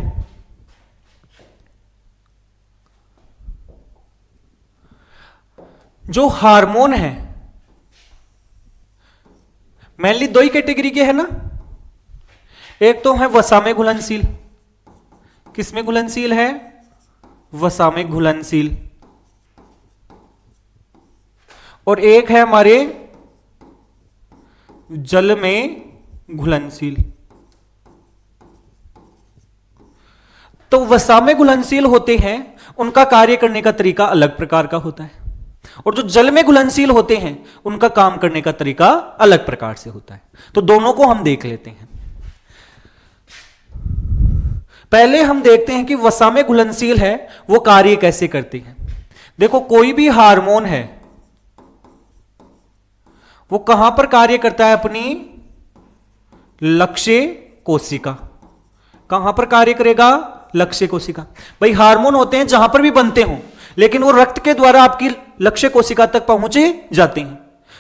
S1: जो हार्मोन है मेनली दो ही कैटेगरी के है ना, एक तो है वसा में घुलनशील। किसमें घुलनशील है, वसा में घुलनशील। और एक है हमारे जल में घुलनशील। तो वसा में घुलनशील होते हैं उनका कार्य करने का तरीका अलग प्रकार का होता है, और जो जल में घुलनशील होते हैं उनका काम करने का तरीका अलग प्रकार से होता है। तो दोनों को हम देख लेते हैं। पहले हम देखते हैं कि वसा में घुलनशील है वो कार्य कैसे करते हैं। देखो कोई भी हार्मोन है वो कहां पर कार्य करता है, अपनी लक्ष्य कोशिका। कहां पर कार्य करेगा, लक्ष्य कोशिका। भाई हार्मोन होते हैं जहां पर भी बनते हों, लेकिन वो रक्त के द्वारा आपकी लक्ष्य कोशिका तक पहुंचे जाते हैं।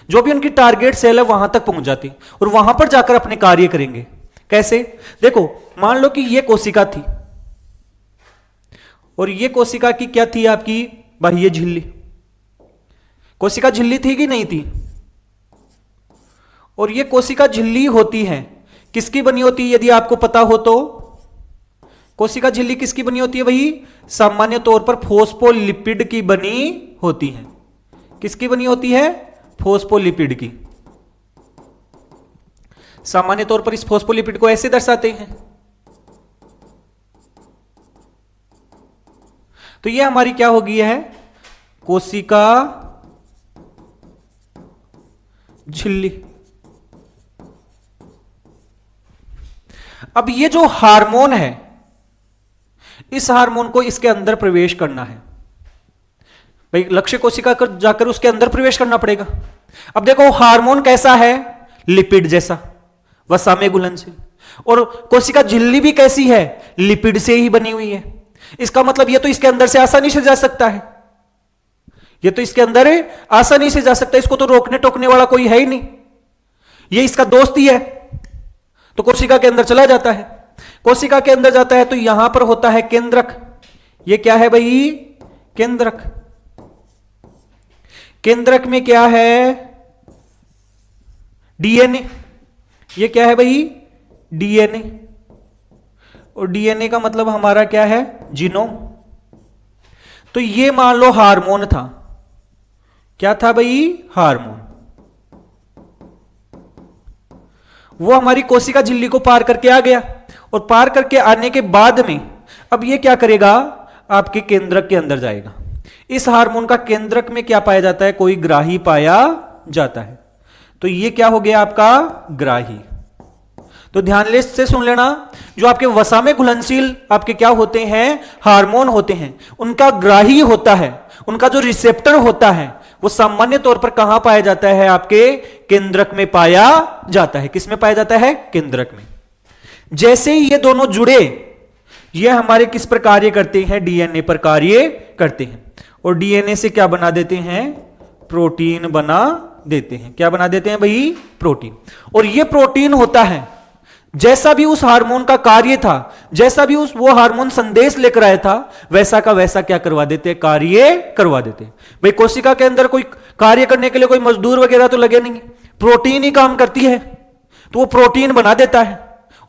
S1: जो भी उनकी टारगेट सेल है वहां तक पहुंच जाते हैं और वहां पर जाकर अपने कार्य करेंगे। कैसे, देखो मान लो कि ये कोशिका थी और ये कोशिका की क्या थी, आपकी बाह्य झिल्ली। कोशिका झिल्ली थी कि नहीं थी, और ये कोशिका झिल्ली होती है किसकी बनी होती है, यदि आपको पता हो तो। कोशिका झिल्ली किसकी बनी होती है, वही सामान्य तौर पर फोस्फोलिपिड की बनी होती है। किसकी बनी होती है, फोस्फोलिपिड की। सामान्य तौर पर इस फोस्फोलिपिड को ऐसे दर्शाते हैं। तो ये हमारी क्या होगी, है कोशिका झिल्ली। अब ये जो हार्मोन है, इस हार्मोन को इसके अंदर प्रवेश करना है। भाई लक्ष्य कोशिका कर जाकर उसके अंदर प्रवेश करना पड़ेगा। अब देखो हार्मोन कैसा है, लिपिड जैसा, वसा में घुलनशील। और कोशिका झिल्ली भी कैसी है, लिपिड से ही बनी हुई है। इसका मतलब ये तो इसके अंदर से आसानी से जा सकता है, ये तो इसके अंदर आसानी से जा सकता है। इसको तो रोकने टोकने वाला कोई है ही नहीं, ये इसका दोस्त ही है, तो कोशिका के अंदर चला जाता है। कोशिका के अंदर जाता है तो यहां पर होता है केंद्रक। ये क्या है भाई? केंद्रक। केंद्रक में क्या है? डीएनए। ये क्या है भाई? डीएनए। और डीएनए का मतलब हमारा क्या है? जीनोम। तो ये मान लो हार्मोन था। क्या था भाई? हार्मोन। वो हमारी कोशिका झिल्ली को पार करके आ गया, और पार करके आने के बाद में अब ये क्या करेगा? आपके केंद्रक के अंदर जाएगा। इस हार्मोन का केंद्रक में क्या पाया जाता है? कोई ग्राही पाया जाता है। तो ये क्या हो गया आपका? ग्राही। तो ध्यान से सुन लेना, जो आपके वसा में घुलनशील आपके क्या होते हैं? हार्मोन होते हैं। उनका ग्राही होता है, उनका जो रिसेप्टर होता है वो सामान्य तौर पर कहां पाया जाता है? आपके केंद्रक में पाया जाता है। किस में पाया जाता है? केंद्रक में। जैसे ही ये दोनों जुड़े, ये हमारे किस पर कार्य करते हैं? डीएनए पर कार्य करते हैं। और डीएनए से क्या बना देते हैं? प्रोटीन बना देते हैं। क्या बना देते हैं भाई? प्रोटीन। और ये प्रोटीन होता है, जैसा भी उस हार्मोन का कार्य था, जैसा भी वो हार्मोन संदेश लेकर आया था, वैसा का वैसा क्या करवा देते हैं? कार्य करवा देते हैं। भाई कोशिका के अंदर कोई कार्य करने के लिए कोई मजदूर वगैरह तो लगे नहीं, प्रोटीन ही काम करती है, तो वो प्रोटीन बना देता है,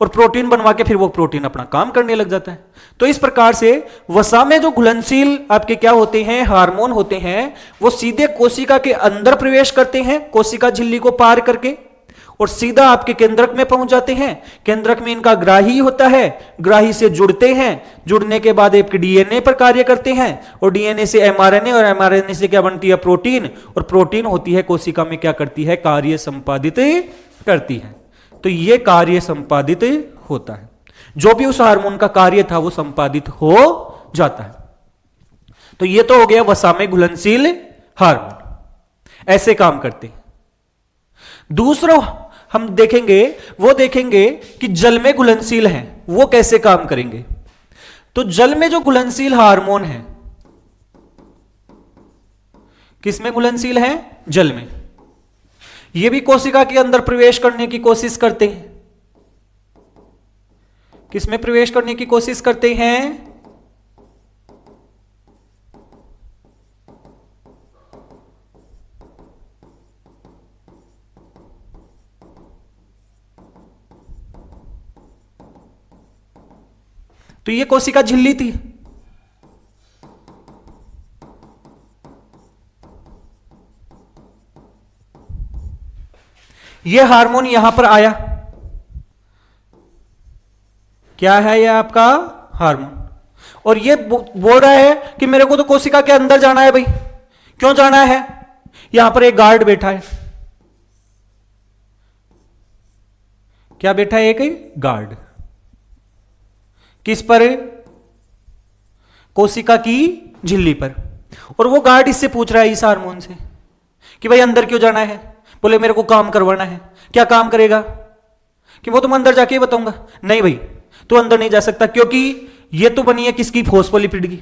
S1: और प्रोटीन बनवा के फिर वो प्रोटीन अपना काम करने लग जाता है। तो इस प्रकार से वसा में जो घुलनशील आपके क्या होते हैं? हार्मोन होते हैं, वो सीधे कोशिका के अंदर प्रवेश करते हैं, कोशिका झिल्ली को पार करके, और सीधा आपके केंद्रक में पहुंच जाते हैं। केंद्रक में इनका ग्राही होता है, ग्राही से जुड़ते हैं, जुड़ने के बाद आपके डीएनए पर कार्य करते हैं, और डीएनए से एमआरएनए, और एमआरएनए से क्या बनती है? प्रोटीन। और प्रोटीन होती है कोशिका में क्या करती है? कार्य संपादित करती है। तो ये कार्य संपादित होता है, जो भी उस हार्मोन का कार्य था वो संपादित हो जाता है। तो ये तो हो गया वसा में घुलनशील हार्मोन, ऐसे काम करते हैं। दूसरा हम देखेंगे, वो देखेंगे कि जल में घुलनशील है, वो कैसे काम करेंगे। तो जल में जो घुलनशील हार्मोन है, किस में घुलनशील है? जल में। ये भी कोशिका के अंदर प्रवेश करने की कोशिश करते हैं। किस में प्रवेश करने की कोशिश करते हैं? तो ये कोशिका झिल्ली थी। ये हार्मोन यहां पर आया, क्या है ये आपका? हार्मोन। और ये बोल रहा है कि मेरे को तो कोशिका के अंदर जाना है। भाई क्यों जाना है? यहां पर एक गार्ड बैठा है। क्या बैठा है? एक गार्ड। किस पर? कोशिका की झिल्ली पर। और वो गार्ड इससे पूछ रहा है, इस हार्मोन से, कि भाई अंदर क्यों जाना है? बोले मेरे को काम करवाना है। क्या काम करेगा? कि वो तुम अंदर जाके ही बताऊंगा। नहीं भाई, तू अंदर नहीं जा सकता, क्योंकि ये तो बनी है किसकी? फोस्फोलिपिड की।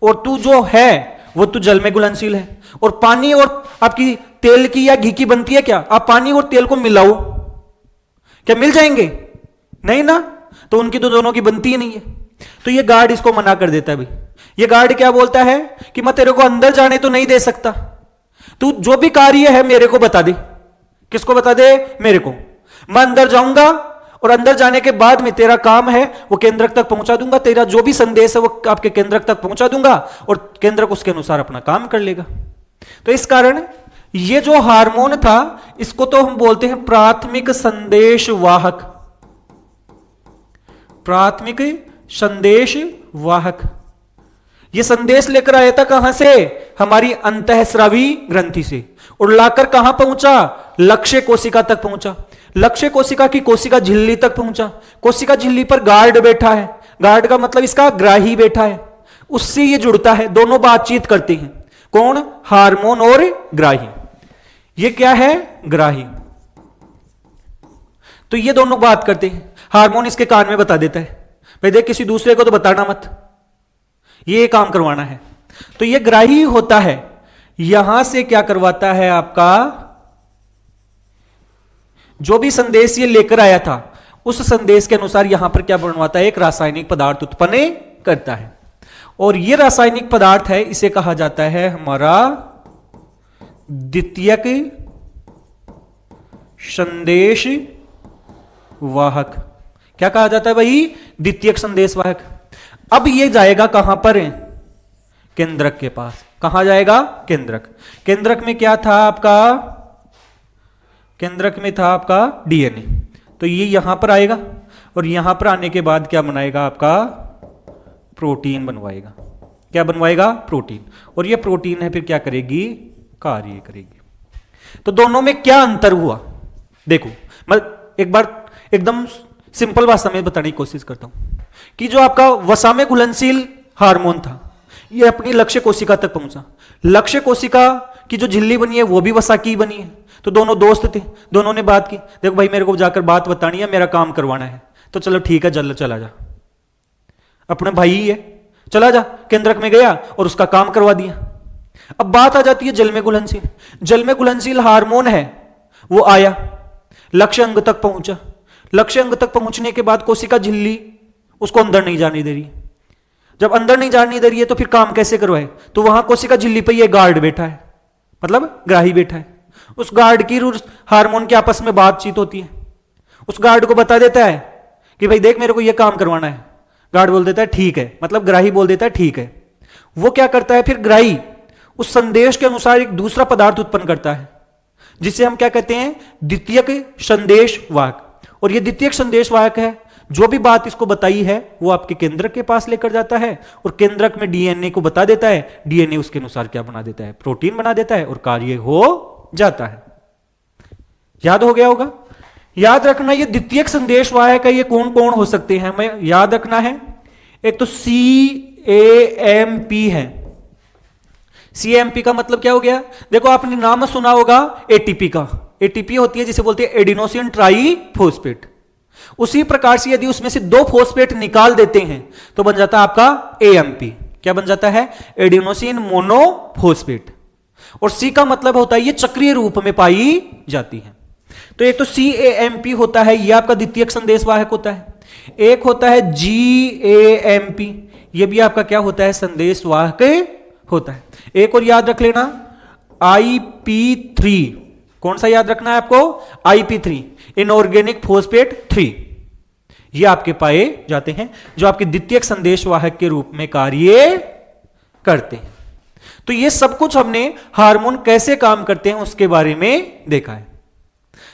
S1: और तू जो है वो तू जल में घुलनशील है। और पानी और आपकी तेल की या घी की बनती है क्या? आप पानी और तेल को मिलाओ, क्या मिल जाएंगे? नहीं ना। तो उनकी तो दोनों की बनती ही नहीं है। तो ये गार्ड इसको मना कर देता है। भाई ये गार्ड क्या बोलता है कि मैं तेरे को अंदर जाने तो नहीं दे सकता, तू जो भी कार्य है मेरे को बता दे। किसको बता दे? मेरे को। मैं अंदर जाऊंगा, और अंदर जाने के बाद में तेरा काम है वो केंद्रक तक पहुंचा दूंगा, तेरा जो भी संदेश है वो आपके केंद्रक तक पहुंचा दूंगा, और केंद्रक उसके अनुसार अपना काम कर लेगा। तो इस कारण ये जो हार्मोन था, इसको तो हम बोलते हैं प्राथमिक संदेश वाहक। प्राथमिक संदेश वाहक। ये संदेश लेकर आया था कहां से? हमारी अंतःस्रावी ग्रंथि से, और लाकर कहां पहुंचा? लक्ष्य कोशिका तक पहुंचा। लक्ष्य कोशिका की कोशिका झिल्ली तक पहुंचा। कोशिका झिल्ली पर गार्ड बैठा है। गार्ड का मतलब इसका ग्राही बैठा है, उससे ये जुड़ता है, दोनों बातचीत करते हैं। कौन? हार्मोन और ग्राही। ये क्या है? ग्राही। तो ये दोनों बात करते हैं। हार्मोन इसके कान में बता देता है, भाई देख किसी दूसरे को तो बताना मत, ये काम करवाना है। तो ये ग्राही होता है, यहां से क्या करवाता है? आपका जो भी संदेश ये लेकर आया था उस संदेश के अनुसार यहां पर क्या बनवाता है, एक रासायनिक पदार्थ उत्पन्न करता है। और यह रासायनिक पदार्थ है, इसे कहा जाता है हमारा द्वितीयक संदेश वाहक। क्या कहा जाता है भाई, द्वितीयक संदेश वाहक। अब ये जाएगा कहां पर, केंद्रक के पास। कहां जाएगा, केंद्रक। केंद्रक में क्या था आपका, केंद्रक में था आपका डीएनए। तो ये यहां पर आएगा और यहां पर आने के बाद क्या बनाएगा, आपका प्रोटीन बनवाएगा। क्या बनवाएगा, प्रोटीन। और ये प्रोटीन है फिर क्या करेगी, कार्य करेगी। तो दोनों में क्या अंतर हुआ, देखो मैं एक बार एकदम सिंपल भाषा में बताने की कोशिश करता हूं कि जो आपका वसा में घुलनशील हार्मोन था, ये अपनी लक्ष्य कोशिका तक पहुंचा। लक्ष्य कोशिका की जो झिल्ली बनी है वो भी वसा की बनी है। तो दोनों दोस्त थे, दोनों ने बात की, देखो भाई मेरे को जाकर बात बतानी है, मेरा काम करवाना है। तो चलो ठीक है, जल्द चला जा, अपने भाई ही है, चला जा। केंद्रक में गया और उसका काम करवा दिया। अब बात आ जाती है जल में घुलनशील। जल में घुलनशील हार्मोन है, वो आया, लक्ष्य अंग तक पहुंचा। लक्ष्य अंग तक पहुंचने के बाद कोशिका झिल्ली उसको अंदर नहीं जाने दे रही। जब अंदर नहीं जाने दे रही है तो फिर काम कैसे करवाए, तो वहां कोशिका झिल्ली पे ये गार्ड बैठा है, मतलब ग्राही बैठा है। उस गार्ड की हार्मोन की आपस में बातचीत होती है। उस गार्ड को बता देता है कि भाई देख मेरे को ये काम करवाना है। गार्ड बोल देता है ठीक है, मतलब ग्राही बोल देता है ठीक है। वो क्या करता है, फिर ग्राही उस संदेश के अनुसार एक दूसरा पदार्थ उत्पन्न करता है, जिसे हम क्या कहते हैं, द्वितीयक संदेश वाहक। और ये द्वितीयक संदेश वाहक है, जो भी बात इसको बताई है वो आपके केंद्रक के पास लेकर जाता है और केंद्रक में डीएनए को बता देता है। डीएनए उसके अनुसार क्या बना देता है, प्रोटीन बना देता है और कार्य हो जाता है। याद हो गया होगा। याद रखना ये द्वितीयक संदेश वाहक है, ये कौन कौन हो सकते हैं हमें याद रखना है। एक तो CAMP है। CAMP का मतलब क्या हो गया, देखो आपने नाम सुना होगा एटीपी का। एटीपी होती है जिसे बोलते हैं एडिनोसिन ट्राईफॉस्फेट। उसी प्रकार से यदि उसमें से 2 फॉस्फेट निकाल देते हैं तो बन जाता है आपका AMP। क्या बन जाता है, एडिनोसिन मोनोफॉस्फेट। और C का मतलब होता है ये चक्रीय रूप में पाई जाती है। तो एक तो CAMP होता है, ये आपका द्वितीयक संदेश वाहक होता है। एक होता है GAMP, ये भी आपका क्या होता है, संदेश वाहक होता है। एक और याद रख लेना IP3। कौन सा याद रखना है आपको, IP3, इनऑर्गेनिक फॉस्फेट 3। ये आपके पाए जाते हैं जो आपके द्वितीयक संदेश वाहक के रूप में कार्य करते हैं। तो ये सब कुछ हमने हार्मोन कैसे काम करते हैं उसके बारे में देखा है।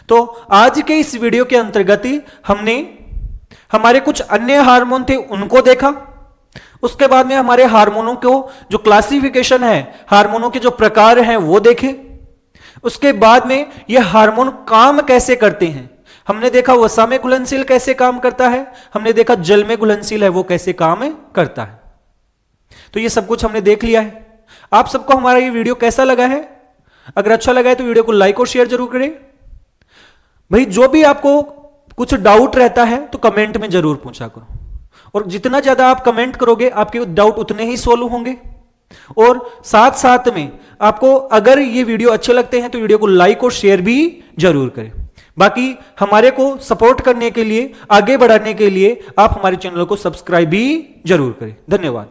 S1: तो आज के इस वीडियो के अंतर्गत हमने हमारे कुछ अन्य हार्मोन थे उनको देखा। उसके बाद में हमारे हार्मोनों को जो क्लासिफिकेशन है, हार्मोनों के जो प्रकार हैं वो देखे। उसके बाद में ये हार्मोन काम कैसे करते हैं हमने देखा। वसा में घुलनशील कैसे काम करता है, हमने देखा जल में घुलनशील है वो कैसे काम करता है। तो ये सब कुछ हमने देख लिया है। आप सबको हमारा ये वीडियो कैसा लगा है, अगर अच्छा लगा है तो वीडियो को लाइक और शेयर जरूर करें। भाई जो भी आपको कुछ डाउट रहता है तो कमेंट में जरूर पूछा करो, और जितना ज्यादा आप कमेंट करोगे आपके डाउट उतने ही सोल्व होंगे। और साथ साथ में आपको अगर ये वीडियो अच्छे लगते हैं तो वीडियो को लाइक और शेयर भी जरूर करें। बाकी हमारे को सपोर्ट करने के लिए, आगे बढ़ाने के लिए आप हमारे चैनल को सब्सक्राइब भी जरूर करें। धन्यवाद।